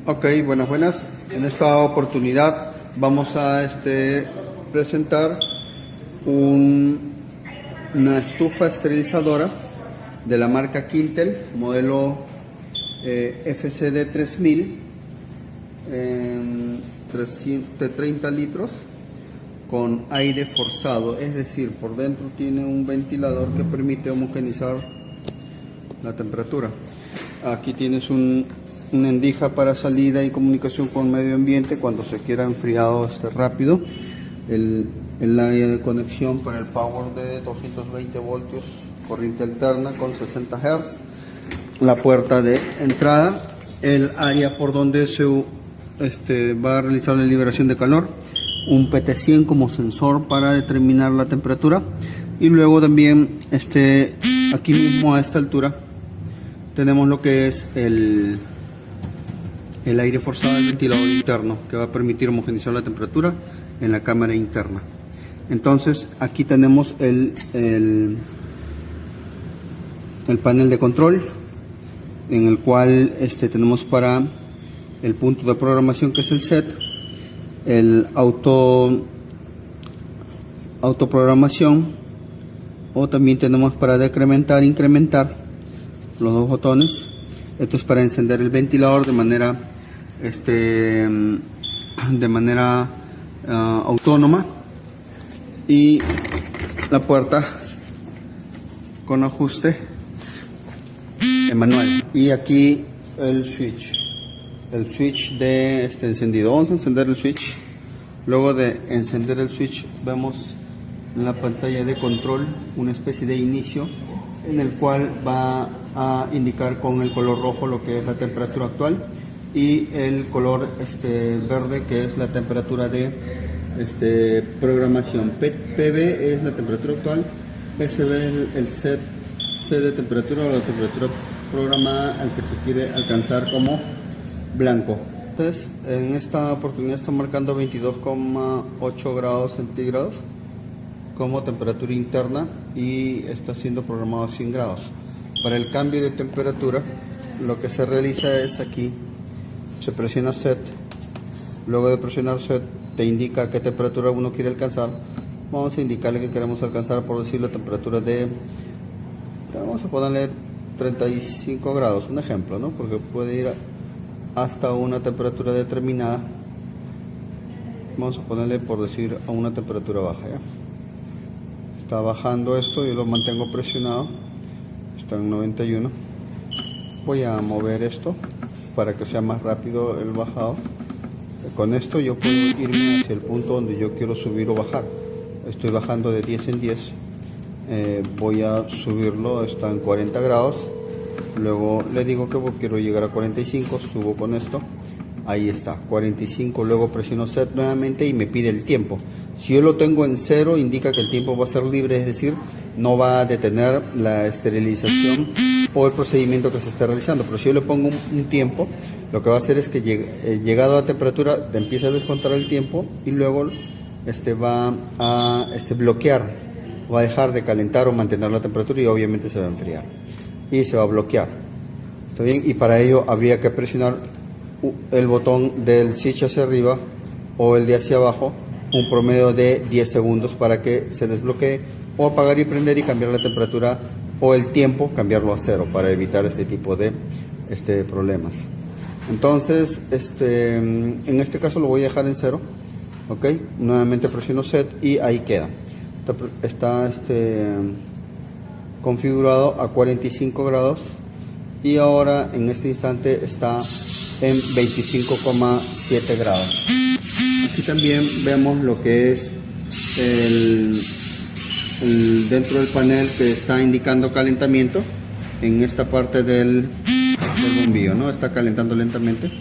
Ok, buenas. En esta oportunidad vamos a presentar una estufa esterilizadora de la marca Quintel, modelo FCD 3000, de 30 litros, con aire forzado, es decir, por dentro tiene un ventilador que permite homogeneizar la temperatura. Aquí tienes una endija para salida y comunicación con el medio ambiente cuando se quiera enfriado rápido. El área de conexión para el power de 220 voltios, corriente alterna con 60 Hz. La puerta de entrada, el área por donde se va a realizar la liberación de calor, un PT100 como sensor para determinar la temperatura, y luego también aquí mismo a esta altura tenemos lo que es el aire forzado del ventilador interno, que va a permitir homogeneizar la temperatura en la cámara interna. Entonces aquí tenemos el panel de control, en el cual tenemos para el punto de programación, que es el set, el autoprogramación, o también tenemos para decrementar e incrementar los dos botones. Esto es para encender el ventilador de manera autónoma, y la puerta con ajuste en manual. Y aquí el switch de encendido. Vamos a encender el switch. Luego de encender el switch, vemos en la pantalla de control una especie de inicio, en el cual va a indicar con el color rojo lo que es la temperatura actual, y el color verde, que es la temperatura de programación. PB es la temperatura actual, SB es el set de temperatura, o la temperatura programada al que se quiere alcanzar como blanco. Entonces, en esta oportunidad está marcando 22,8 grados centígrados como temperatura interna, y está siendo programado a 100 grados. Para el cambio de temperatura, lo que se realiza es aquí, se presiona set. Luego de presionar set, te indica a qué temperatura uno quiere alcanzar. Vamos a indicarle que queremos alcanzar, por decir, la temperatura vamos a ponerle 35 grados, un ejemplo, ¿no? Porque puede ir hasta una temperatura determinada. Vamos a ponerle, por decir, a una temperatura baja, ¿ya? Está bajando esto, yo lo mantengo presionado, está en 91. Voy a mover esto para que sea más rápido el bajado. Con esto yo puedo irme hacia el punto donde yo quiero subir o bajar. Estoy bajando de 10 en 10. Voy a subirlo, está en 40 grados. Luego le digo que quiero llegar a 45, subo con esto. Ahí está, 45. Luego presiono set nuevamente y me pide el tiempo. Si yo lo tengo en 0, indica que el tiempo va a ser libre, es decir, no va a detener la esterilización o el procedimiento que se está realizando. Pero si yo le pongo un tiempo, lo que va a hacer es que llegado a la temperatura te empieza a descontar el tiempo, y luego va a bloquear, va a dejar de calentar o mantener la temperatura, y obviamente se va a enfriar y se va a bloquear. ¿Está bien? Y para ello habría que presionar el botón del switch hacia arriba o el de hacia abajo, un promedio de 10 segundos para que se desbloquee, o apagar y prender y cambiar la temperatura o el tiempo, cambiarlo a 0 para evitar este tipo de problemas. Entonces, en este caso lo voy a dejar en 0, ok. Nuevamente presiono set y ahí queda. Está configurado a 45 grados, y ahora en este instante está en 25,7 grados. Aquí también vemos lo que es dentro del panel, que está indicando calentamiento en esta parte del bombillo, ¿no? Está calentando lentamente,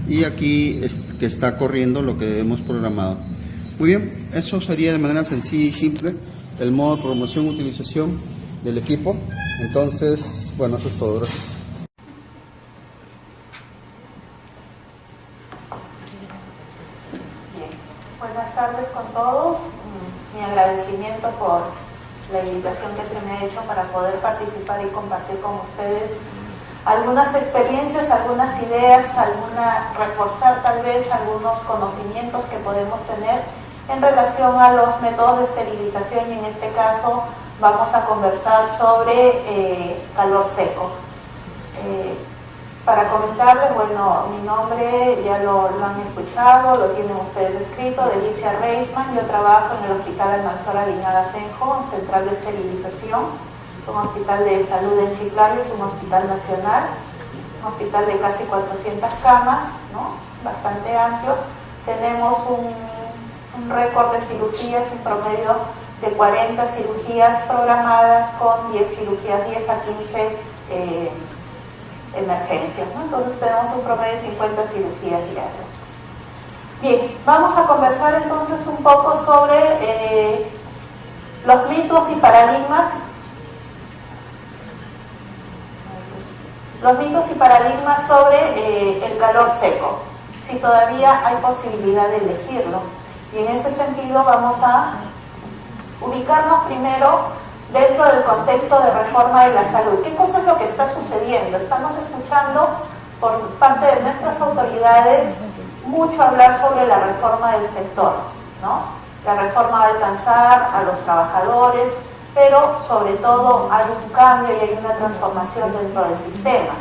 y aquí que está corriendo lo que hemos programado. Muy bien, eso sería de manera sencilla y simple el modo de programación y utilización del equipo. Entonces, bueno, eso es todo. Gracias. Buenas tardes con todos. Mi agradecimiento por la invitación que se me ha hecho para poder participar y compartir con ustedes algunas experiencias, algunas ideas, reforzar tal vez algunos conocimientos que podemos tener en relación a los métodos de esterilización, y en este caso vamos a conversar sobre calor seco. Para comentarles, bueno, mi nombre ya lo han escuchado, lo tienen ustedes escrito, Delicia Reisman. Yo trabajo en el Hospital Almanzora Aguinaga Senjo, Central de Esterilización. Es un hospital de salud en Chiclayo, es un hospital nacional, un hospital de casi 400 camas, ¿no? Bastante amplio. Tenemos un récord de cirugías, un promedio de 40 cirugías programadas con 10 cirugías, 10 a 15 emergencias, ¿no? Entonces tenemos un promedio de 50 cirugías diarias. Bien, vamos a conversar entonces un poco sobre los mitos y paradigmas. Los mitos y paradigmas sobre el calor seco, si todavía hay posibilidad de elegirlo. Y en ese sentido vamos a ubicarnos primero dentro del contexto de reforma de la salud. ¿Qué cosa es lo que está sucediendo? Estamos escuchando por parte de nuestras autoridades mucho hablar sobre la reforma del sector, ¿no? La reforma va a alcanzar a los trabajadores, pero sobre todo hay un cambio y hay una transformación dentro del sistema.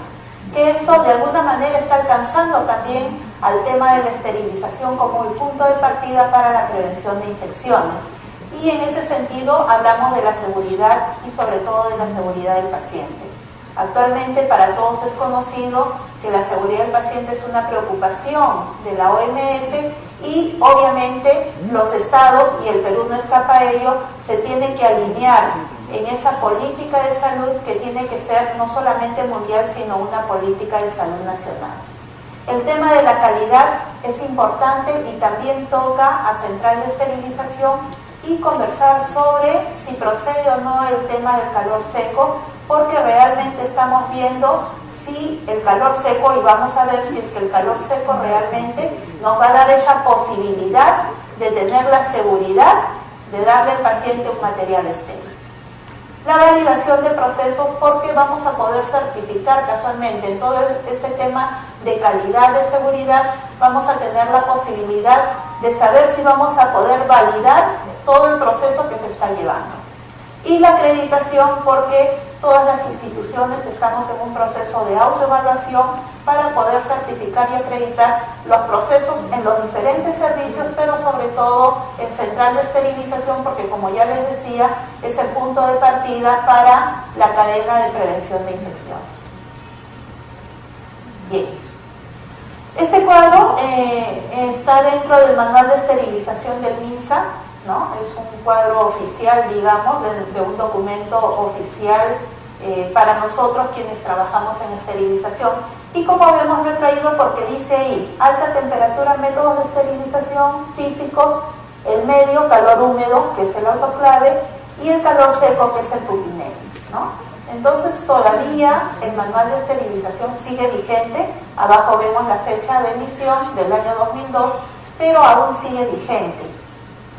Que esto de alguna manera está alcanzando también al tema de la esterilización como el punto de partida para la prevención de infecciones. Y en ese sentido hablamos de la seguridad y sobre todo de la seguridad del paciente. Actualmente para todos es conocido que la seguridad del paciente es una preocupación de la OMS, y obviamente los estados, y el Perú no escapa a ello, se tienen que alinear en esa política de salud que tiene que ser no solamente mundial, sino una política de salud nacional. El tema de la calidad es importante y también toca a Central de Esterilización y conversar sobre si procede o no el tema del calor seco, porque realmente estamos viendo si el calor seco, y vamos a ver si es que el calor seco realmente nos va a dar esa posibilidad de tener la seguridad de darle al paciente un material estéril. La validación de procesos, porque vamos a poder certificar casualmente en todo este tema de calidad, de seguridad, vamos a tener la posibilidad de saber si vamos a poder validar todo el proceso que se está llevando. Y la acreditación, porque todas las instituciones estamos en un proceso de autoevaluación para poder certificar y acreditar los procesos en los diferentes servicios, pero sobre todo en Central de Esterilización, porque como ya les decía, es el punto de partida para la cadena de prevención de infecciones. Bien. Este cuadro está dentro del manual de esterilización del MINSA, ¿no? Es un cuadro oficial, digamos, de un documento oficial para nosotros quienes trabajamos en esterilización. Y como vemos, lo he traído porque dice ahí: alta temperatura, métodos de esterilización físicos, el medio, calor húmedo, que es el autoclave, y el calor seco, que es el pupinel, ¿no? Entonces todavía el manual de esterilización sigue vigente. Abajo vemos la fecha de emisión del año 2002, pero aún sigue vigente,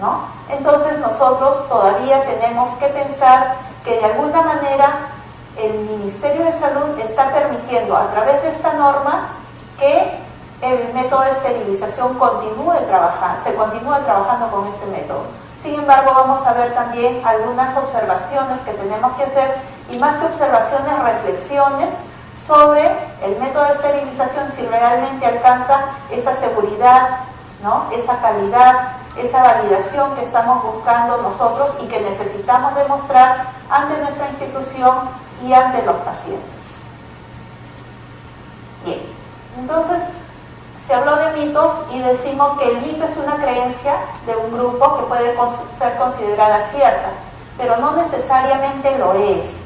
¿no? Entonces nosotros todavía tenemos que pensar que de alguna manera el Ministerio de Salud está permitiendo a través de esta norma que el método de esterilización se continúe trabajando con este método. Sin embargo, vamos a ver también algunas observaciones que tenemos que hacer, y más que observaciones, reflexiones sobre el método de esterilización, si realmente alcanza esa seguridad, ¿no? Esa calidad, esa validación que estamos buscando nosotros y que necesitamos demostrar ante nuestra institución y ante los pacientes. Bien, entonces se habló de mitos y decimos que el mito es una creencia de un grupo que puede ser considerada cierta, pero no necesariamente lo es,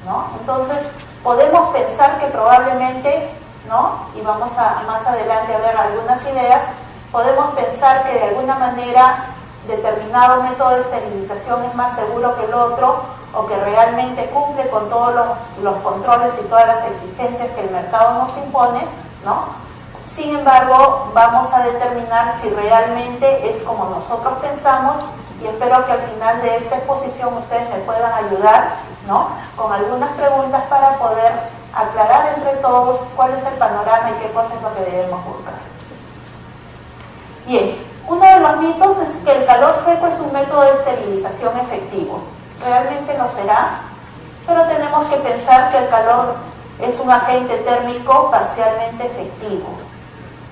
¿no? Entonces podemos pensar que probablemente, ¿no? Y vamos a más adelante a ver algunas ideas. Podemos pensar que de alguna manera determinado método de esterilización es más seguro que el otro, o que realmente cumple con todos los controles y todas las exigencias que el mercado nos impone, ¿no? Sin embargo, vamos a determinar si realmente es como nosotros pensamos, y espero que al final de esta exposición ustedes me puedan ayudar, ¿no? Con algunas preguntas para poder aclarar entre todos cuál es el panorama y qué cosa es lo que debemos buscar. Bien, uno de los mitos es que el calor seco es un método de esterilización efectivo. Realmente lo será, pero tenemos que pensar que el calor es un agente térmico parcialmente efectivo,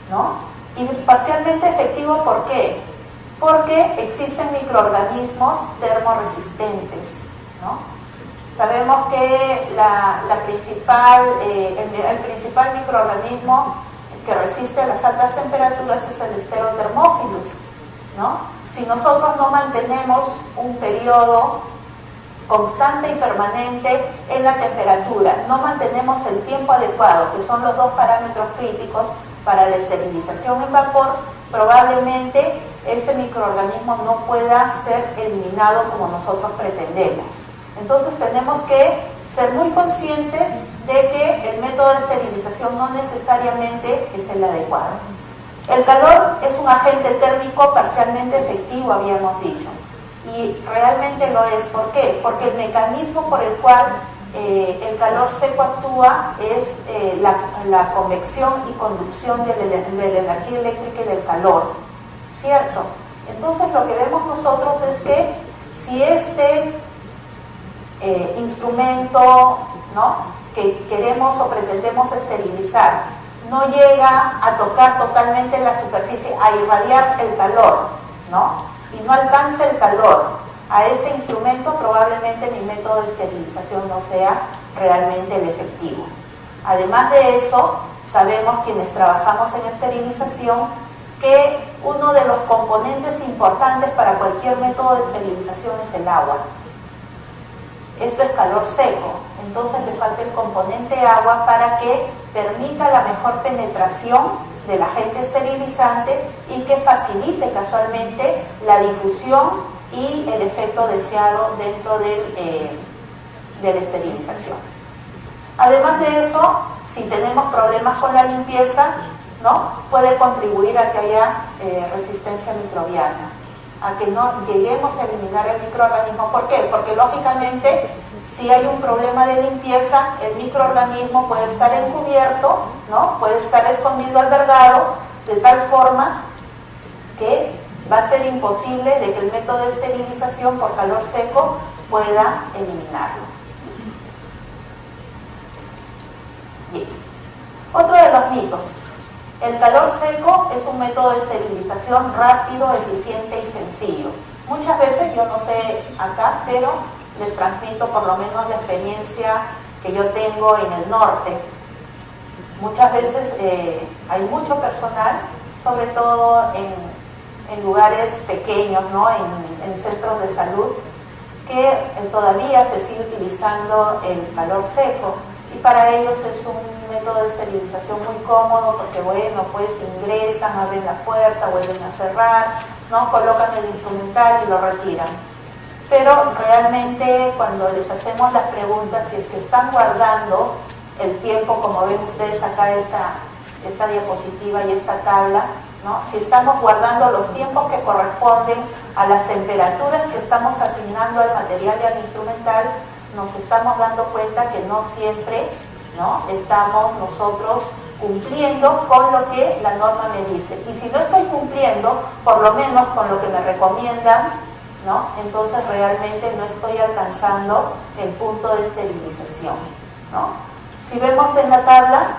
¿no? Y parcialmente efectivo, ¿por qué? Porque existen microorganismos termoresistentes, ¿no? Sabemos que el principal microorganismo que resiste a las altas temperaturas es el Stereothermophilus, ¿no? Si nosotros no mantenemos un periodo constante y permanente en la temperatura, no mantenemos el tiempo adecuado, que son los dos parámetros críticos para la esterilización en vapor, probablemente este microorganismo no pueda ser eliminado como nosotros pretendemos. Entonces tenemos que ser muy conscientes de que el método de esterilización no necesariamente es el adecuado. El calor es un agente térmico parcialmente efectivo, habíamos dicho, y realmente lo es. ¿Por qué? Porque el mecanismo por el cual el calor seco actúa es la convección y conducción de la energía eléctrica y del calor, ¿cierto? Entonces lo que vemos nosotros es que si este instrumento, ¿no?, que queremos o pretendemos esterilizar no llega a tocar totalmente la superficie, a irradiar el calor, ¿no?, y no alcanza el calor a ese instrumento, probablemente mi método de esterilización no sea realmente el efectivo. Además de eso, sabemos quienes trabajamos en esterilización que uno de los componentes importantes para cualquier método de esterilización es el agua. Esto es calor seco, entonces le falta el componente agua para que permita la mejor penetración del agente esterilizante y que facilite casualmente la difusión y el efecto deseado dentro de la esterilización. Además de eso, si tenemos problemas con la limpieza, ¿no?, puede contribuir a que haya resistencia microbiana, a que no lleguemos a eliminar el microorganismo. ¿Por qué? Porque lógicamente si hay un problema de limpieza, el microorganismo puede estar encubierto, ¿no?, puede estar escondido, albergado, de tal forma que va a ser imposible de que el método de esterilización por calor seco pueda eliminarlo. Bien. Otro de los mitos: el calor seco es un método de esterilización rápido, eficiente y sencillo. Muchas veces, yo no sé acá, pero les transmito por lo menos la experiencia que yo tengo en el norte. Muchas veces hay mucho personal, sobre todo en lugares pequeños, ¿no?, en centros de salud, que todavía se sigue utilizando el calor seco, y para ellos es un método de esterilización muy cómodo, porque bueno, pues ingresan, abren la puerta, vuelven a cerrar, ¿no?, colocan el instrumental y lo retiran. Pero realmente cuando les hacemos las preguntas, si es que están guardando el tiempo, como ven ustedes acá esta diapositiva y esta tabla, ¿no?, si estamos guardando los tiempos que corresponden a las temperaturas que estamos asignando al material y al instrumental, nos estamos dando cuenta que no siempre, ¿no?, estamos nosotros cumpliendo con lo que la norma me dice. Y si no estoy cumpliendo, por lo menos con lo que me recomiendan, ¿no?, entonces realmente no estoy alcanzando el punto de esterilización, ¿no? Si vemos en la tabla,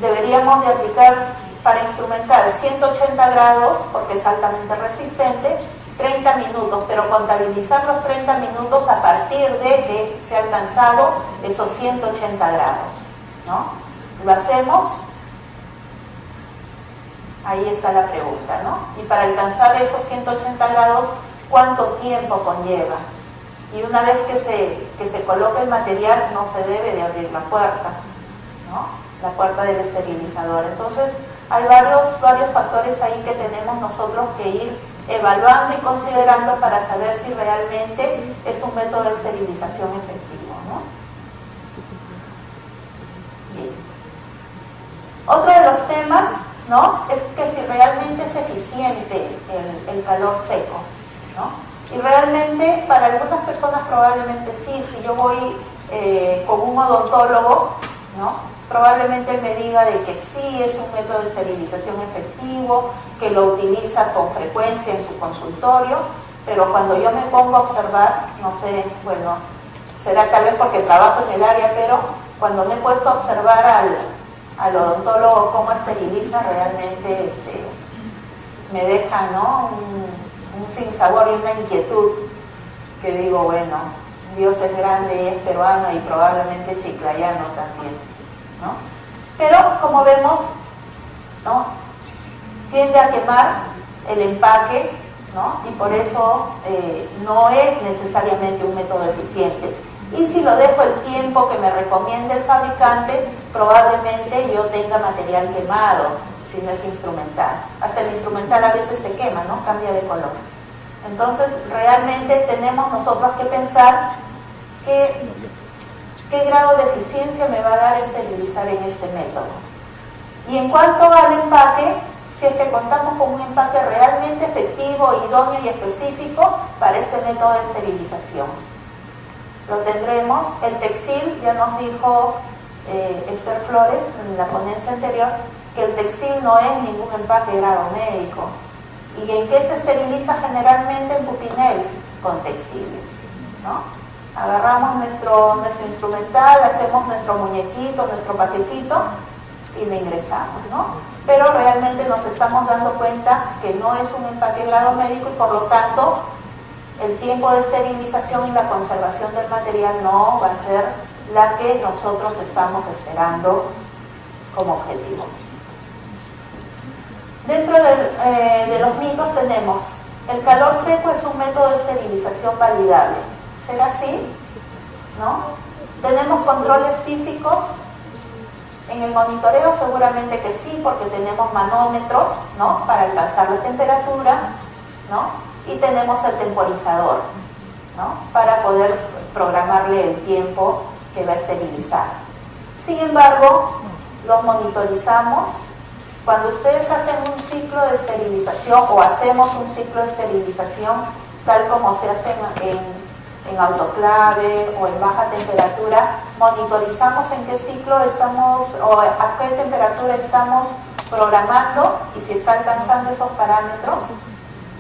deberíamos de aplicar para instrumental 180 grados, porque es altamente resistente, 30 minutos, pero contabilizar los 30 minutos a partir de que se ha alcanzado esos 180 grados, ¿no? Lo hacemos, ahí está la pregunta, ¿no? Y para alcanzar esos 180 grados, ¿cuánto tiempo conlleva? Y una vez que se coloca el material, no se debe de abrir la puerta, ¿no?, la puerta del esterilizador. Entonces hay varios factores ahí que tenemos nosotros que ir evaluando y considerando para saber si realmente es un método de esterilización efectivo, ¿no? Bien. Otro de los temas, ¿no?, es que si realmente es eficiente el calor seco, ¿no? Y realmente para algunas personas probablemente sí. Si yo voy con un odontólogo ¿no? Probablemente él me diga de que sí es un método de esterilización efectivo, que lo utiliza con frecuencia en su consultorio, pero cuando yo me pongo a observar, no sé, bueno, será tal vez porque trabajo en el área, pero cuando me he puesto a observar al odontólogo cómo esteriliza, realmente me deja, ¿no?, un sinsabor y una inquietud, que digo, bueno, Dios es grande, es peruano y probablemente chiclayano también, ¿no? Pero como vemos, ¿no?, tiende a quemar el empaque, ¿no? Y por eso no es necesariamente un método eficiente. Y si lo dejo el tiempo que me recomiende el fabricante, probablemente yo tenga material quemado, si no es instrumental. Hasta el instrumental a veces se quema, ¿no?, cambia de color. Entonces, realmente tenemos nosotros que pensar qué grado de eficiencia me va a dar esterilizar en este método. Y en cuanto al empaque, si es que contamos con un empaque realmente efectivo, idóneo y específico para este método de esterilización. Lo tendremos. El textil, ya nos dijo Esther Flores en la ponencia anterior, que el textil no es ningún empaque grado médico. ¿Y en qué se esteriliza generalmente? En pupinel, con textiles, ¿no? Agarramos nuestro instrumental, hacemos nuestro muñequito, nuestro paquetito y lo ingresamos, ¿no? Pero realmente nos estamos dando cuenta que no es un empaque grado médico y por lo tanto el tiempo de esterilización y la conservación del material no va a ser la que nosotros estamos esperando como objetivo. Dentro de los mitos tenemos: el calor seco es un método de esterilización validable. ¿Será así? ¿No? Tenemos controles físicos. En el monitoreo seguramente que sí, porque tenemos manómetros, ¿no?, para alcanzar la temperatura, ¿no? Y tenemos el temporizador, ¿no?, para poder programarle el tiempo que va a esterilizar. Sin embargo, los monitorizamos. Cuando ustedes hacen un ciclo de esterilización o hacemos un ciclo de esterilización tal como se hace en autoclave o en baja temperatura, monitorizamos en qué ciclo estamos o a qué temperatura estamos programando y si está alcanzando esos parámetros.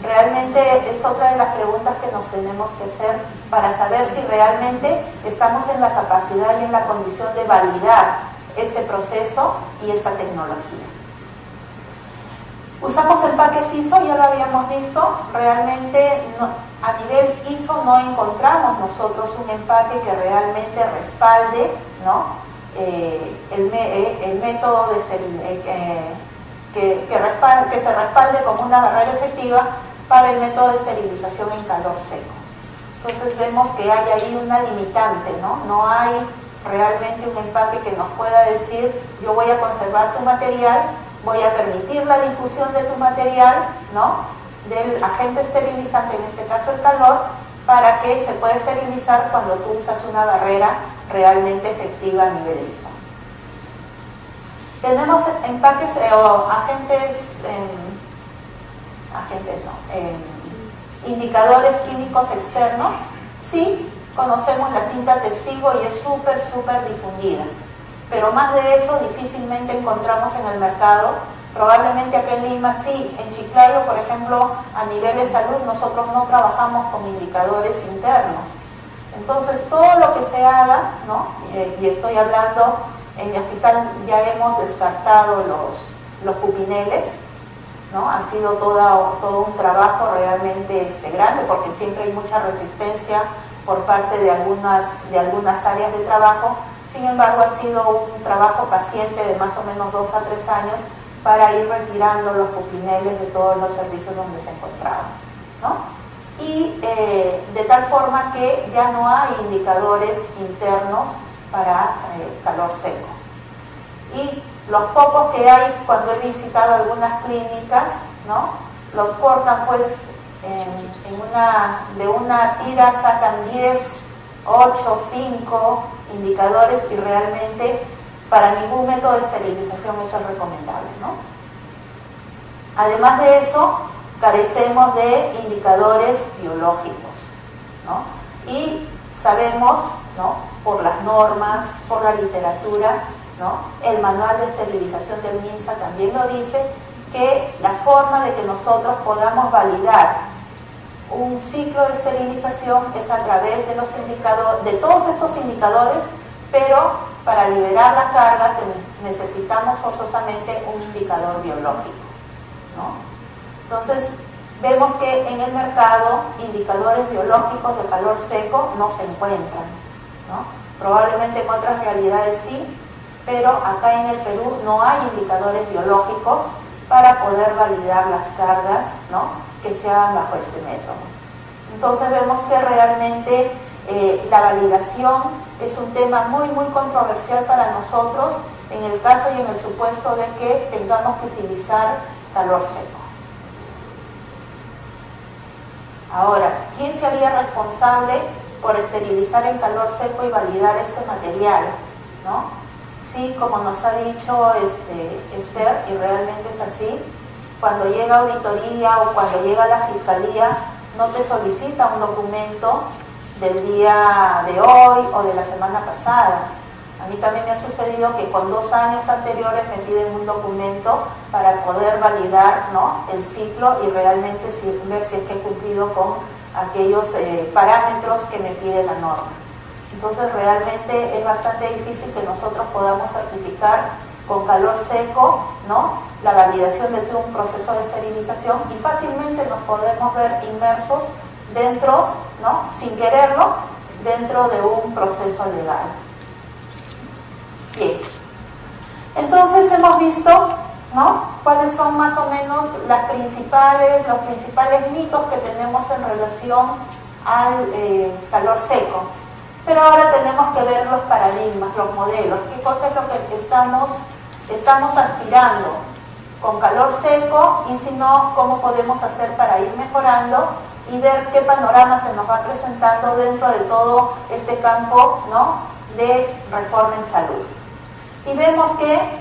Realmente es otra de las preguntas que nos tenemos que hacer para saber si realmente estamos en la capacidad y en la condición de validar este proceso y esta tecnología. Usamos empaques ISO, ya lo habíamos visto. Realmente a nivel ISO no encontramos nosotros un empaque que realmente respalde, ¿no?, el método de que se respalde como una barrera efectiva para el método de esterilización en calor seco. Entonces vemos que hay ahí una limitante, ¿no? No hay realmente un empaque que nos pueda decir: yo voy a conservar tu material, voy a permitir la difusión de tu material, ¿no?, del agente esterilizante, en este caso el calor, para que se pueda esterilizar cuando tú usas una barrera realmente efectiva a nivel ISO. Tenemos empaques o indicadores químicos externos. Sí, conocemos la cinta testigo y es súper difundida, pero más de eso difícilmente encontramos en el mercado. Probablemente aquí en Lima sí. En Chiclayo, por ejemplo, a nivel de salud nosotros no trabajamos con indicadores internos. Entonces todo lo que se haga, ¿no?, y estoy hablando, en mi hospital ya hemos descartado los pupineles, ¿no? Ha sido todo un trabajo realmente grande, porque siempre hay mucha resistencia por parte de algunas áreas de trabajo. Sin embargo, ha sido un trabajo paciente de más o menos 2 a 3 años para ir retirando los pupineles de todos los servicios donde se encontraban, ¿no? Y de tal forma que ya no hay indicadores internos para calor seco. Y los pocos que hay, cuando he visitado algunas clínicas, ¿no?, los cortan pues de una tira sacan 10, 8, 5 indicadores, y realmente para ningún método de esterilización eso es recomendable, ¿no? Además de eso, carecemos de indicadores biológicos, ¿no? Y sabemos, ¿no?, por las normas, por la literatura, ¿no? El manual de esterilización del MINSA también lo dice, que la forma de que nosotros podamos validar un ciclo de esterilización es a través de los indicadores, de todos estos indicadores, pero para liberar la carga necesitamos forzosamente un indicador biológico, ¿no? Entonces, vemos que en el mercado indicadores biológicos de calor seco no se encuentran, ¿no? Probablemente en otras realidades sí, pero acá en el Perú no hay indicadores biológicos para poder validar las cargas, ¿no?, que se hagan bajo este método. Entonces vemos que realmente la validación es un tema muy controversial para nosotros en el caso y en el supuesto de que tengamos que utilizar calor seco. Ahora, ¿quién se haría responsable por esterilizar en calor seco y validar este material, ¿no? Sí, como nos ha dicho Esther, y realmente es así, cuando llega auditoría o cuando llega la fiscalía, no te solicita un documento del día de hoy o de la semana pasada. A mí también me ha sucedido que con 2 años anteriores me piden un documento para poder validar, ¿no?, el ciclo y realmente ver si es que he cumplido con aquellos parámetros que me pide la norma. Entonces realmente es bastante difícil que nosotros podamos certificar con calor seco, ¿no?, la validación de un proceso de esterilización, y fácilmente nos podemos ver inmersos dentro, ¿no?, sin quererlo, dentro de un proceso legal. Bien, entonces hemos visto, ¿no?, cuáles son más o menos los principales mitos que tenemos en relación al calor seco. Pero ahora tenemos que ver los paradigmas, los modelos, qué cosa es lo que estamos aspirando con calor seco, y si no, cómo podemos hacer para ir mejorando y ver qué panorama se nos va presentando dentro de todo este campo, ¿no?, de reforma en salud. Y vemos que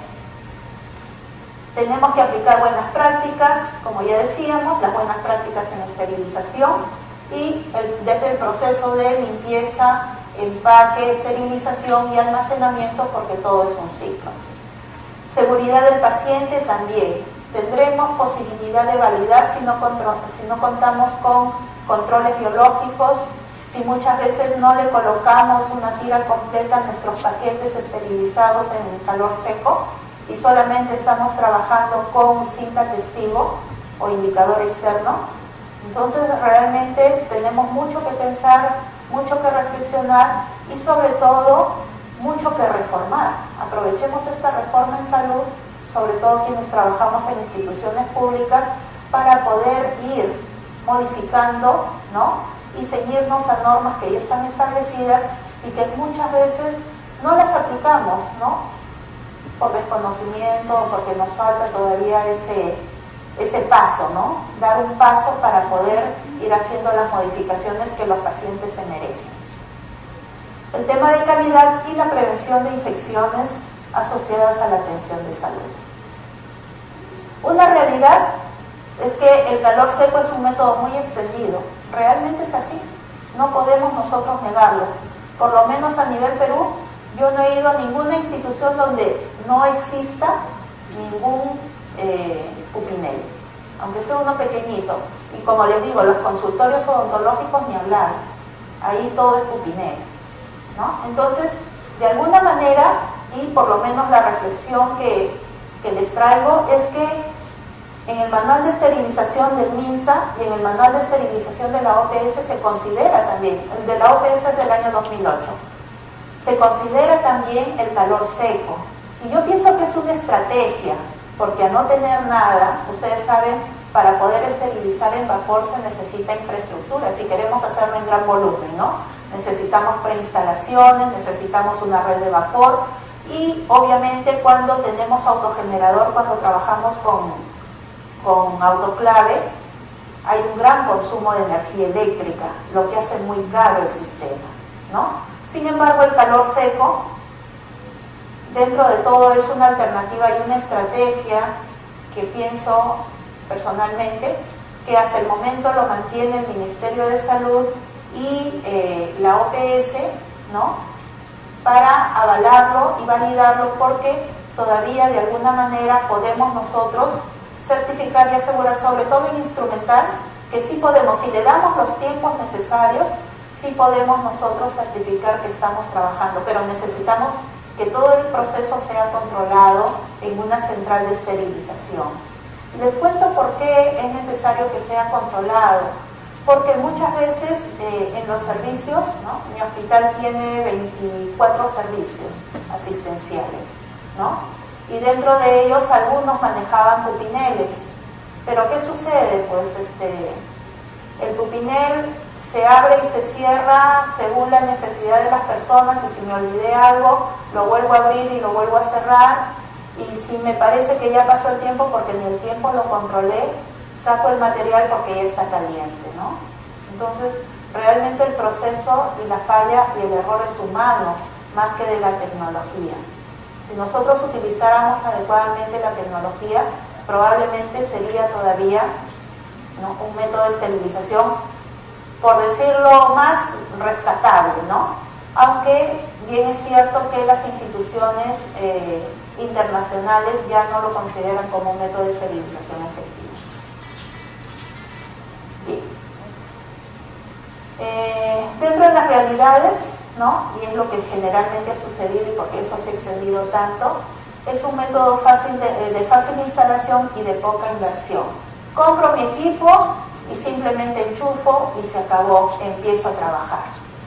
tenemos que aplicar buenas prácticas, como ya decíamos, las buenas prácticas en esterilización y desde el proceso de limpieza, empaque, esterilización y almacenamiento, porque todo es un ciclo. Seguridad del paciente también. Tendremos posibilidad de validar si no contamos con controles biológicos, si muchas veces no le colocamos una tira completa a nuestros paquetes esterilizados en el calor seco y solamente estamos trabajando con cinta testigo o indicador externo. Entonces realmente tenemos mucho que pensar, mucho que reflexionar y sobre todo mucho que reformar. Aprovechemos esta reforma en salud, sobre todo quienes trabajamos en instituciones públicas, para poder ir modificando, ¿no?, y ceñirnos a normas que ya están establecidas y que muchas veces no las aplicamos, ¿no?, por desconocimiento, porque nos falta todavía ese paso, ¿no?, dar un paso para poder ir haciendo las modificaciones que los pacientes se merecen. El tema de calidad y la prevención de infecciones asociadas a la atención de salud. Una realidad es que el calor seco es un método muy extendido. Realmente es así. No podemos nosotros negarlo. Por lo menos a nivel Perú, yo no he ido a ninguna institución donde no exista ningún pupinel, aunque sea uno pequeñito. Y como les digo, los consultorios odontológicos ni hablar. Ahí todo es pupinel, ¿no? Entonces, de alguna manera, y por lo menos la reflexión que les traigo es que en el manual de esterilización del MINSA y en el manual de esterilización de la OPS se considera también, el de la OPS es del año 2008, se considera también el calor seco. Y yo pienso que es una estrategia, porque a no tener nada, ustedes saben, para poder esterilizar en vapor se necesita infraestructura, si queremos hacerlo en gran volumen, ¿no? Necesitamos preinstalaciones, necesitamos una red de vapor y obviamente cuando tenemos autogenerador, cuando trabajamos con autoclave, hay un gran consumo de energía eléctrica, lo que hace muy caro el sistema, ¿no? Sin embargo, el calor seco, dentro de todo, es una alternativa y una estrategia que pienso personalmente que hasta el momento lo mantiene el Ministerio de Salud y la OPS, ¿no? para avalarlo y validarlo, porque todavía de alguna manera podemos nosotros certificar y asegurar, sobre todo en instrumental, que sí podemos, si le damos los tiempos necesarios, sí podemos nosotros certificar que estamos trabajando, pero necesitamos que todo el proceso sea controlado en una central de esterilización. Les cuento por qué es necesario que sea controlado, porque muchas veces en los servicios, ¿no? Mi hospital tiene 24 servicios asistenciales, ¿no? Y dentro de ellos algunos manejaban pupineles. Pero ¿qué sucede? Pues el pupinel se abre y se cierra según la necesidad de las personas, y si me olvidé algo, lo vuelvo a abrir y lo vuelvo a cerrar, y si me parece que ya pasó el tiempo, porque ni el tiempo lo controlé, saco el material porque ya está caliente, ¿no? Entonces, realmente el proceso y la falla y el error es humano, más que de la tecnología. Si nosotros utilizáramos adecuadamente la tecnología, probablemente sería todavía, ¿no?, un método de esterilización, por decirlo más, rescatable, ¿no? Aunque bien es cierto que las instituciones internacionales ya no lo consideran como un método de esterilización efectivo. Bien. Dentro de las realidades, ¿no?, y es lo que generalmente ha sucedido y porque eso se ha extendido tanto, es un método fácil de fácil instalación y de poca inversión. Compro mi equipo y simplemente enchufo y se acabó, empiezo a trabajar,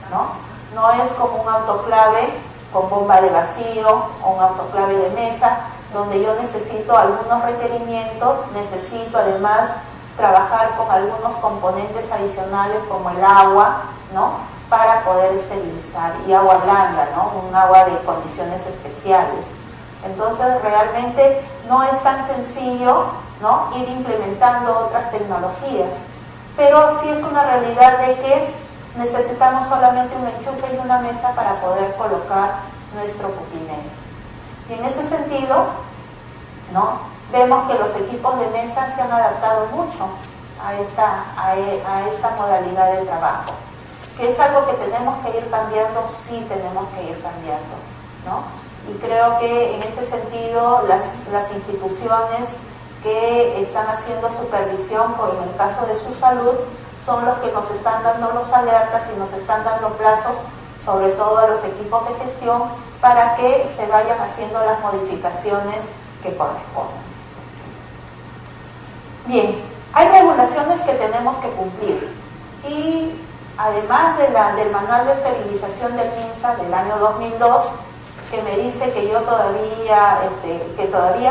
¿no? No es como un autoclave con bomba de vacío o un autoclave de mesa, donde yo necesito algunos requerimientos, necesito además trabajar con algunos componentes adicionales como el agua, ¿no?, para poder esterilizar, y agua blanda, ¿no?, un agua de condiciones especiales. Entonces realmente no es tan sencillo, ¿no?, ir implementando otras tecnologías, pero sí es una realidad de que necesitamos solamente un enchufe y una mesa para poder colocar nuestro pupinel. Y en ese sentido, ¿no?, vemos que los equipos de mesa se han adaptado mucho a esta modalidad de trabajo, que es algo que tenemos que ir cambiando, sí tenemos que ir cambiando, ¿no? Y creo que en ese sentido las instituciones que están haciendo supervisión, por en el caso de su salud, son los que nos están dando los alertas y nos están dando plazos, sobre todo a los equipos de gestión, para que se vayan haciendo las modificaciones que corresponden. Bien, hay regulaciones que tenemos que cumplir, y además del manual de esterilización del MINSA del año 2002, que me dice que yo todavía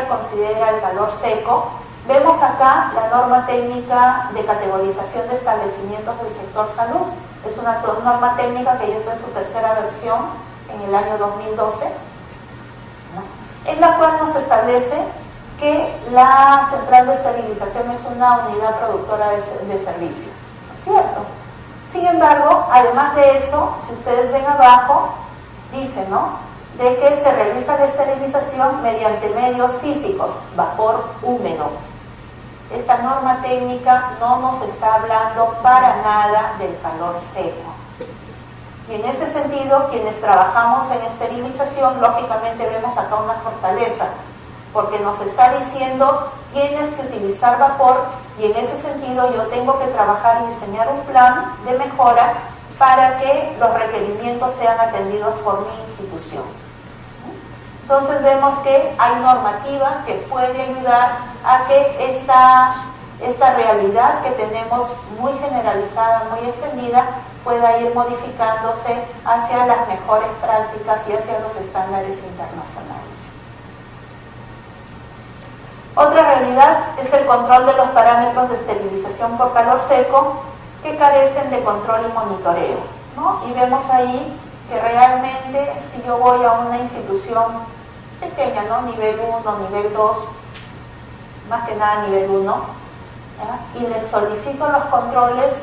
considera el calor seco, vemos acá la norma técnica de categorización de establecimientos del sector salud. Es una norma técnica que ya está en su tercera versión en el año 2012, ¿no?, en la cual nos establece que la central de esterilización es una unidad productora de servicios, ¿no es cierto? Sin embargo, además de eso, si ustedes ven abajo, dice, ¿no?, de que se realiza la esterilización mediante medios físicos, vapor húmedo. Esta norma técnica no nos está hablando para nada del calor seco. Y en ese sentido, quienes trabajamos en esterilización, lógicamente vemos acá una fortaleza, porque nos está diciendo tienes que utilizar vapor, y en ese sentido yo tengo que trabajar y diseñar un plan de mejora para que los requerimientos sean atendidos por mi institución. Entonces vemos que hay normativa que puede ayudar a que esta realidad que tenemos muy generalizada, muy extendida, pueda ir modificándose hacia las mejores prácticas y hacia los estándares internacionales. Otra realidad es el control de los parámetros de esterilización por calor seco, que carecen de control y monitoreo, ¿no? Y vemos ahí que realmente si yo voy a una institución pequeña, ¿no?, nivel 1, nivel 2, más que nada nivel 1, y les solicito los controles,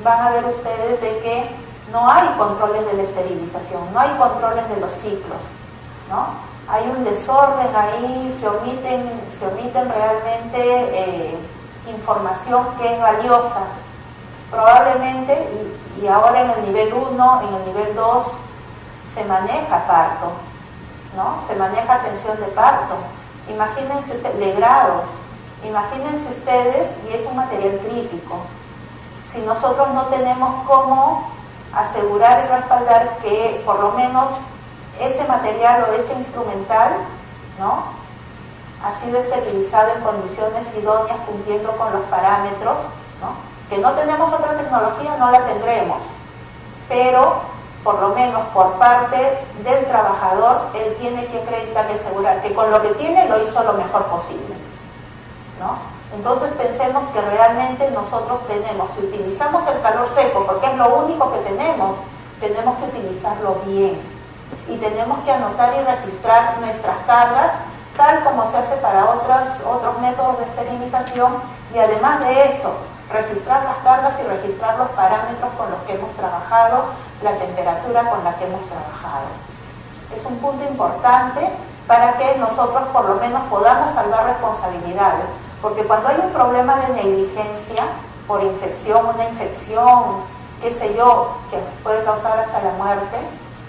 van a ver ustedes de que no hay controles de la esterilización, no hay controles de los ciclos, ¿no? Hay un desorden ahí, se omiten realmente información que es valiosa. Probablemente, y ahora en el nivel 1, en el nivel 2, se maneja parto, ¿no? Se maneja atención de parto. Imagínense ustedes, legrados, imagínense ustedes, y es un material crítico. Si nosotros no tenemos cómo asegurar y respaldar que por lo menos ese material o ese instrumental, ¿no?, ha sido esterilizado en condiciones idóneas, cumpliendo con los parámetros, ¿no?, que no tenemos otra tecnología, no la tendremos, pero por lo menos por parte del trabajador, él tiene que acreditar y asegurar que con lo que tiene lo hizo lo mejor posible, ¿no? Entonces pensemos que realmente nosotros tenemos, si utilizamos el calor seco, porque es lo único que tenemos que utilizarlo bien, y tenemos que anotar y registrar nuestras cargas, tal como se hace para otros métodos de esterilización, y además de eso, registrar las cargas y registrar los parámetros con los que hemos trabajado, la temperatura con la que hemos trabajado. Es un punto importante para que nosotros por lo menos podamos salvar responsabilidades, porque cuando hay un problema de negligencia por infección, una infección, qué sé yo, que puede causar hasta la muerte,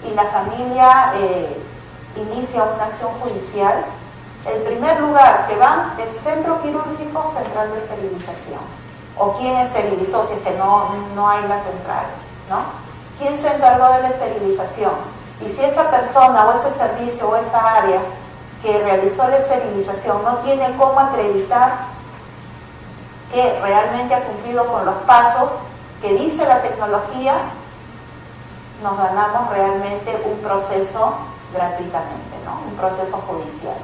y la familia inicia una acción judicial, el primer lugar que van es Centro Quirúrgico Central de Esterilización. O quién esterilizó, si es que no hay la central, ¿no? ¿Quién se encargó de la esterilización? Y si esa persona o ese servicio o esa área que realizó la esterilización no tiene cómo acreditar que realmente ha cumplido con los pasos que dice la tecnología, nos ganamos realmente un proceso gratuitamente, ¿no? Un proceso judicial.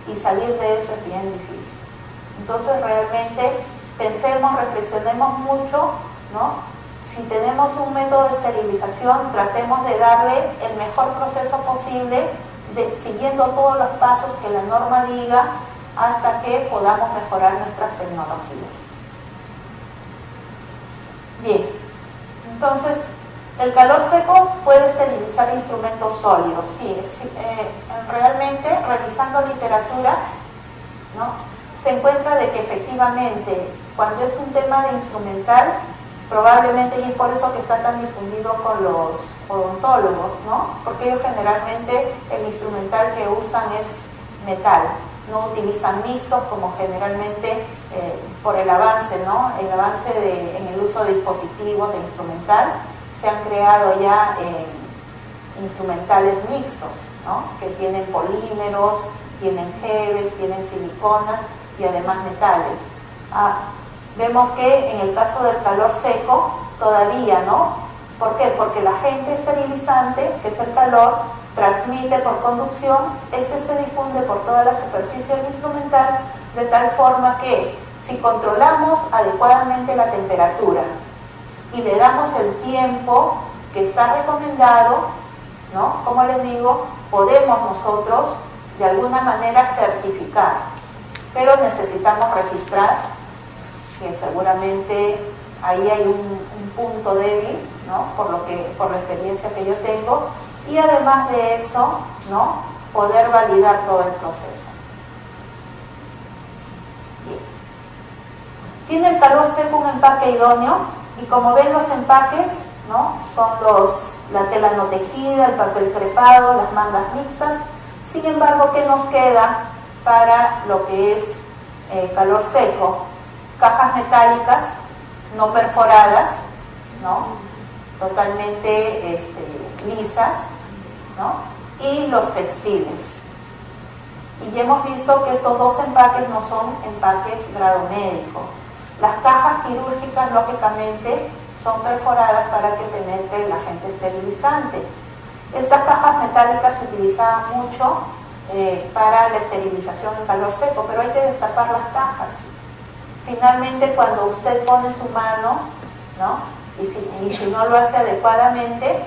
Y salir de eso es bien difícil. Entonces realmente pensemos, reflexionemos mucho, ¿no? Si tenemos un método de esterilización, tratemos de darle el mejor proceso posible, siguiendo todos los pasos que la norma diga, hasta que podamos mejorar nuestras tecnologías. Bien, entonces, el calor seco puede esterilizar instrumentos sólidos. Sí, realmente, revisando literatura, ¿no?, se encuentra de que efectivamente, cuando es un tema de instrumental, probablemente, y es por eso que está tan difundido con los odontólogos, ¿no?, porque ellos generalmente el instrumental que usan es metal, no utilizan mixtos como generalmente por el avance, ¿no?, el avance en el uso de dispositivos de instrumental, se han creado ya instrumentales mixtos, ¿no?, que tienen polímeros, tienen geles, tienen siliconas y además metales. Vemos que en el caso del calor seco todavía, ¿no? ¿Por qué? Porque el agente esterilizante, que es el calor, transmite por conducción, este se difunde por toda la superficie del instrumental, de tal forma que si controlamos adecuadamente la temperatura y le damos el tiempo que está recomendado, ¿no?, como les digo, podemos nosotros de alguna manera certificar, pero necesitamos registrar, que seguramente ahí hay un punto débil, ¿no?, por la experiencia que yo tengo, y además de eso, ¿no?, poder validar todo el proceso. Bien. Tiene el calor seco un empaque idóneo, y como ven los empaques, ¿no?, son la tela no tejida, el papel crepado, las mangas mixtas. Sin embargo, ¿qué nos queda para lo que es calor seco? Cajas metálicas no perforadas, ¿no?, totalmente lisas, ¿no?, y los textiles. Y ya hemos visto que estos dos empaques no son empaques grado médico. Las cajas quirúrgicas, lógicamente, son perforadas para que penetre el agente esterilizante. Estas cajas metálicas se utilizaban mucho para la esterilización en calor seco, pero hay que destapar las cajas. Finalmente, cuando usted pone su mano, ¿no?, y si no lo hace adecuadamente,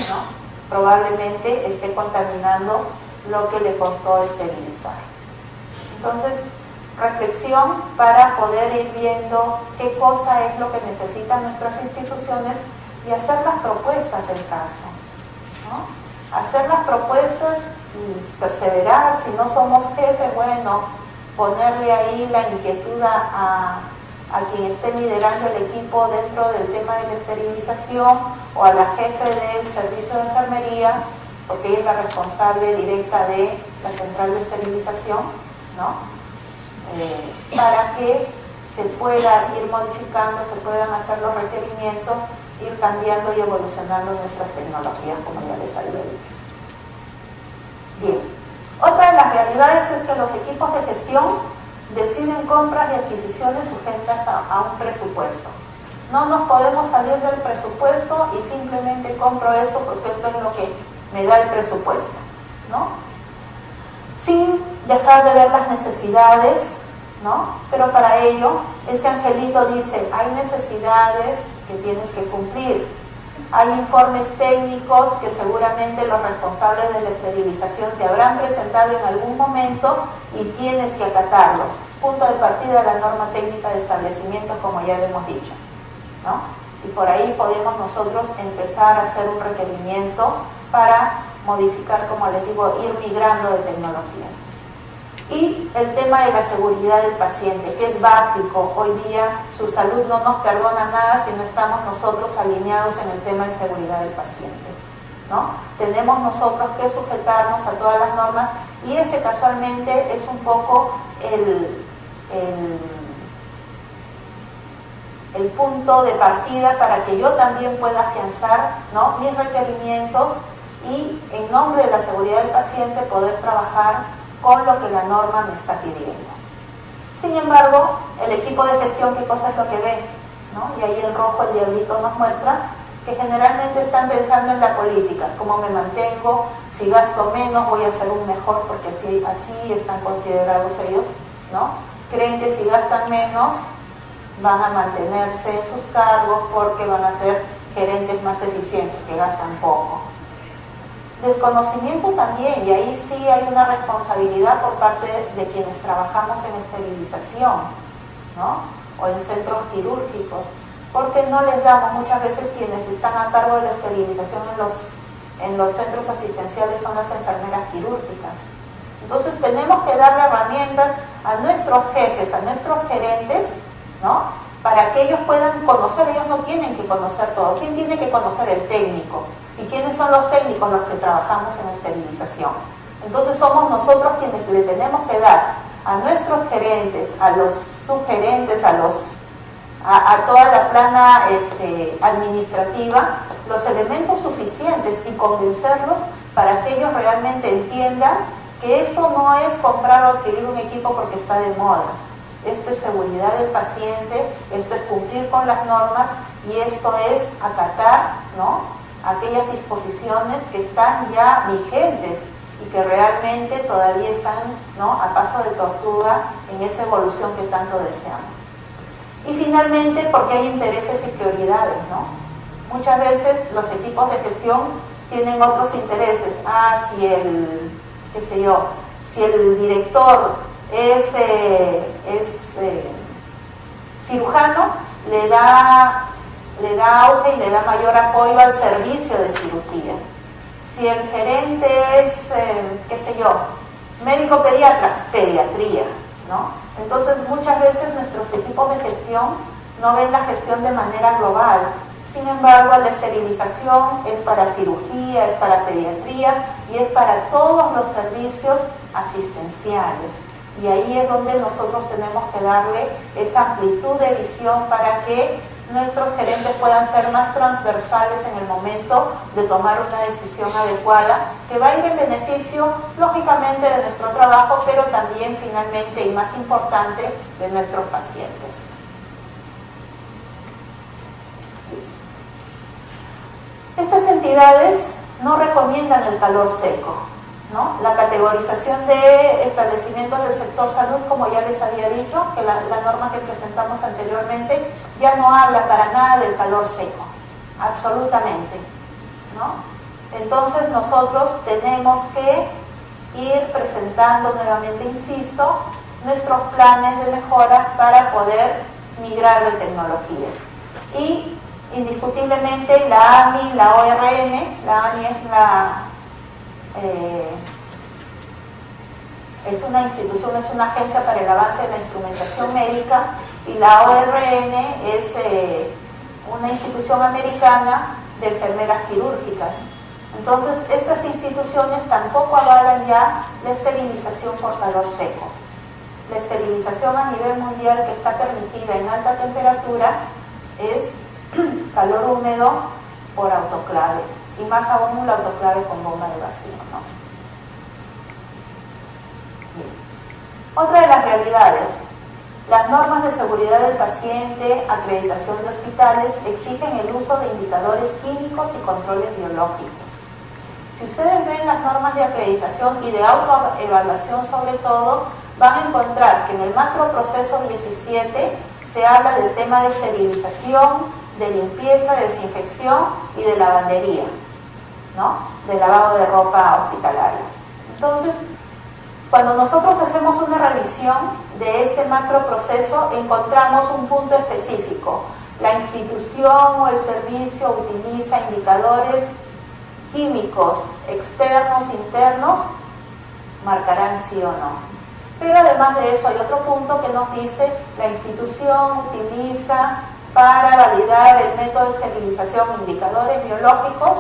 ¿no?, probablemente esté contaminando lo que le costó esterilizar. Entonces, reflexión para poder ir viendo qué cosa es lo que necesitan nuestras instituciones y hacer las propuestas del caso, ¿no? Hacer las propuestas y perseverar. Si no somos jefes, bueno, ponerle ahí la inquietud a quien esté liderando el equipo dentro del tema de la esterilización, o a la jefe del servicio de enfermería, porque ella es la responsable directa de la central de esterilización, ¿no? Para que se pueda ir modificando, se puedan hacer los requerimientos, ir cambiando y evolucionando nuestras tecnologías, como ya les había dicho. Bien, otra de las realidades es que los equipos de gestión deciden compras y adquisiciones sujetas a un presupuesto. No nos podemos salir del presupuesto y simplemente compro esto porque esto es lo que me da el presupuesto, ¿no? Sin dejar de ver las necesidades, ¿no? Pero para ello, ese angelito dice, hay necesidades que tienes que cumplir. Hay informes técnicos que seguramente los responsables de la esterilización te habrán presentado en algún momento y tienes que acatarlos. Punto de partida de la norma técnica de establecimiento, como ya lo hemos dicho, ¿no? Y por ahí podemos nosotros empezar a hacer un requerimiento para modificar, como les digo, ir migrando de tecnología. Y el tema de la seguridad del paciente, que es básico. Hoy día su salud no nos perdona nada si no estamos nosotros alineados en el tema de seguridad del paciente, ¿no? Tenemos nosotros que sujetarnos a todas las normas y ese casualmente es un poco el punto de partida para que yo también pueda afianzar, ¿no?, mis requerimientos y en nombre de la seguridad del paciente poder trabajar con lo que la norma me está pidiendo. Sin embargo, el equipo de gestión, ¿qué cosa es lo que ve? ¿No? Y ahí en rojo el diablito nos muestra que generalmente están pensando en la política, cómo me mantengo, si gasto menos voy a ser un mejor, porque así están considerados ellos, ¿no? Creen que si gastan menos van a mantenerse en sus cargos porque van a ser gerentes más eficientes, que gastan poco. Desconocimiento también, y ahí sí hay una responsabilidad por parte de quienes trabajamos en esterilización, ¿no?, o en centros quirúrgicos, porque no les damos, muchas veces quienes están a cargo de la esterilización en los centros asistenciales son las enfermeras quirúrgicas. Entonces tenemos que darle herramientas a nuestros jefes, a nuestros gerentes, ¿no?, para que ellos puedan conocer. Ellos no tienen que conocer todo. ¿Quién tiene que conocer? El técnico. ¿Y quiénes son los técnicos? Los que trabajamos en esterilización. Entonces somos nosotros quienes le tenemos que dar a nuestros gerentes, a los subgerentes, a toda la plana administrativa, los elementos suficientes y convencerlos para que ellos realmente entiendan que esto no es comprar o adquirir un equipo porque está de moda. Esto es seguridad del paciente, esto es cumplir con las normas y esto es acatar, ¿no?, aquellas disposiciones que están ya vigentes y que realmente todavía están, ¿no?, a paso de tortuga en esa evolución que tanto deseamos. Y finalmente, porque hay intereses y prioridades, ¿no? Muchas veces los equipos de gestión tienen otros intereses. Si el director es cirujano, le da auge y le da mayor apoyo al servicio de cirugía. Si el gerente es, médico pediatra, pediatría, ¿no? Entonces muchas veces nuestros equipos de gestión no ven la gestión de manera global. Sin embargo, la esterilización es para cirugía, es para pediatría y es para todos los servicios asistenciales. Y ahí es donde nosotros tenemos que darle esa amplitud de visión para que nuestros gerentes puedan ser más transversales en el momento de tomar una decisión adecuada que va a ir en beneficio, lógicamente, de nuestro trabajo, pero también, finalmente, y más importante, de nuestros pacientes. Estas entidades no recomiendan el calor seco, ¿no? La categorización de establecimientos del sector salud, como ya les había dicho, que la norma que presentamos anteriormente ya no habla para nada del calor seco, absolutamente, ¿no? Entonces nosotros tenemos que ir presentando nuevamente, insisto, nuestros planes de mejora para poder migrar de tecnología. Y indiscutiblemente la AMI, la ORN, la AMI es una institución, es una agencia para el avance de la instrumentación médica, y la ORN es una institución americana de enfermeras quirúrgicas. Entonces, estas instituciones tampoco avalan ya la esterilización por calor seco. La esterilización a nivel mundial que está permitida en alta temperatura es calor húmedo por autoclave, y más aún la autoclave con bomba de vacío, ¿no? Bien. Otra de las realidades, las normas de seguridad del paciente, acreditación de hospitales, exigen el uso de indicadores químicos y controles biológicos. Si ustedes ven las normas de acreditación y de autoevaluación sobre todo, van a encontrar que en el macroproceso 17 se habla del tema de esterilización, de limpieza, de desinfección y de lavandería, ¿no? De lavado de ropa hospitalaria. Entonces, cuando nosotros hacemos una revisión de este macroproceso, encontramos un punto específico. La institución o el servicio utiliza indicadores químicos externos, internos, marcarán sí o no. Pero además de eso hay otro punto que nos dice la institución utiliza para validar el método de esterilización indicadores biológicos,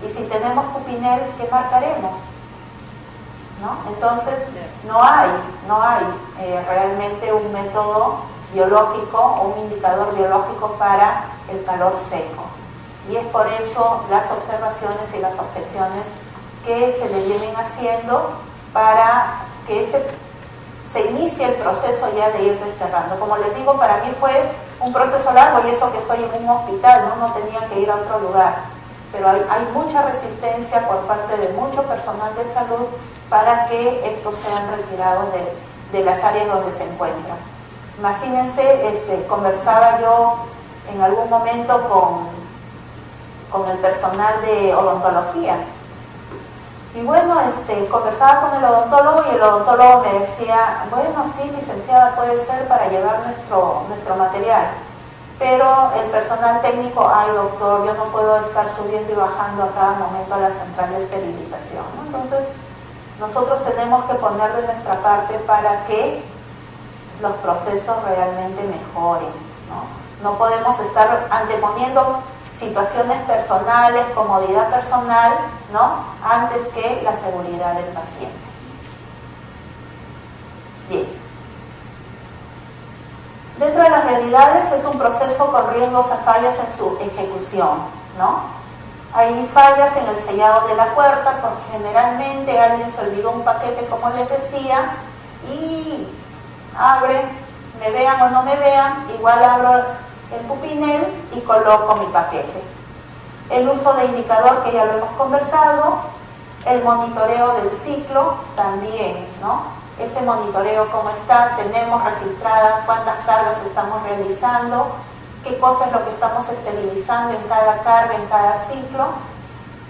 y si tenemos Pupinel, ¿qué marcaremos? ¿No? Entonces no hay realmente un método biológico o un indicador biológico para el calor seco. Y es por eso las observaciones y las objeciones que se le vienen haciendo para que se inicie el proceso ya de ir desterrando. Como les digo, para mí fue un proceso largo, y eso que estoy en un hospital, no tenía que ir a otro lugar. Pero hay mucha resistencia por parte de mucho personal de salud para que estos sean retirados de las áreas donde se encuentran. Imagínense, conversaba yo en algún momento con el personal de odontología. Y bueno, conversaba con el odontólogo, y el odontólogo me decía, bueno, sí, licenciada, puede ser para llevar nuestro material, pero el personal técnico, ay doctor, yo no puedo estar subiendo y bajando a cada momento a la central de esterilización, ¿no? Entonces, nosotros tenemos que poner de nuestra parte para que los procesos realmente mejoren, ¿no? No podemos estar anteponiendo situaciones personales, comodidad personal, ¿no?, antes que la seguridad del paciente. Bien. Dentro de las realidades es un proceso con riesgos a fallas en su ejecución, ¿no? Hay fallas en el sellado de la puerta, porque generalmente alguien se olvidó un paquete, como les decía, y abre, me vean o no me vean, igual abro el Pupinel y coloco mi paquete. El uso de indicador, que ya lo hemos conversado, el monitoreo del ciclo también, ¿no? Ese monitoreo, cómo está, tenemos registrada cuántas cargas estamos realizando, qué cosa es lo que estamos esterilizando en cada carga, en cada ciclo,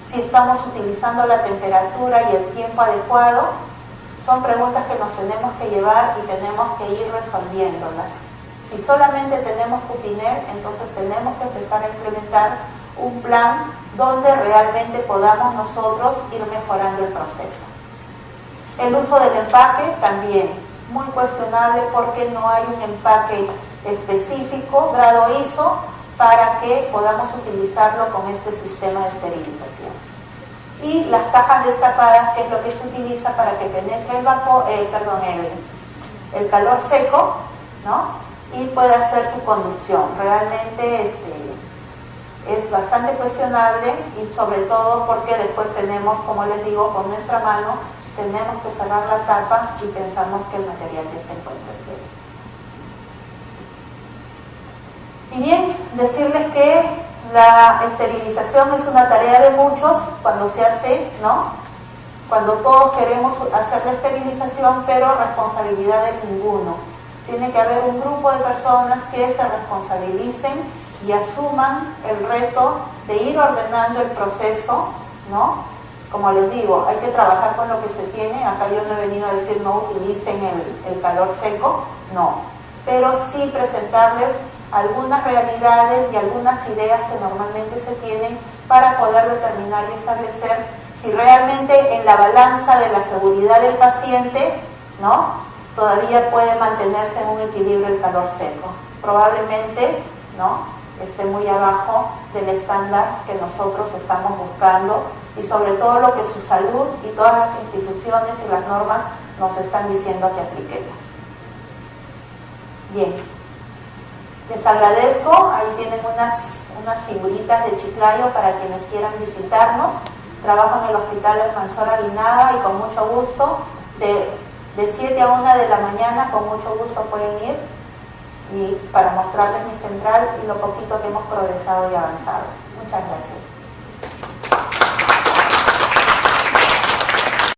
si estamos utilizando la temperatura y el tiempo adecuado. Son preguntas que nos tenemos que llevar y tenemos que ir resolviéndolas. Si solamente tenemos Pupinel, entonces tenemos que empezar a implementar un plan donde realmente podamos nosotros ir mejorando el proceso. El uso del empaque también, muy cuestionable, porque no hay un empaque específico, grado ISO, para que podamos utilizarlo con este sistema de esterilización. Y las cajas destapadas, que es lo que se utiliza para que penetre el calor seco, ¿no?, y pueda hacer su conducción. Realmente es bastante cuestionable, y sobre todo porque después tenemos, como les digo, con nuestra mano tenemos que cerrar la tapa y pensamos que el material ya se encuentra estéril. Y bien, decirles que la esterilización es una tarea de muchos cuando se hace, ¿no?, cuando todos queremos hacer la esterilización, pero responsabilidad de ninguno. Tiene que haber un grupo de personas que se responsabilicen y asuman el reto de ir ordenando el proceso, ¿no? Como les digo, hay que trabajar con lo que se tiene. Acá yo no he venido a decir no utilicen el calor seco, no. Pero sí presentarles algunas realidades y algunas ideas que normalmente se tienen para poder determinar y establecer si realmente en la balanza de la seguridad del paciente, ¿no?, todavía puede mantenerse en un equilibrio el calor seco. Probablemente, ¿no?, esté muy abajo del estándar que nosotros estamos buscando y sobre todo lo que su salud y todas las instituciones y las normas nos están diciendo que apliquemos. Bien, les agradezco, ahí tienen unas figuritas de Chiclayo para quienes quieran visitarnos. Trabajo en el Hospital Almanzor Aguinaga y con mucho gusto, de 7 a 1 de la mañana, con mucho gusto pueden ir y para mostrarles mi central y lo poquito que hemos progresado y avanzado. Muchas gracias.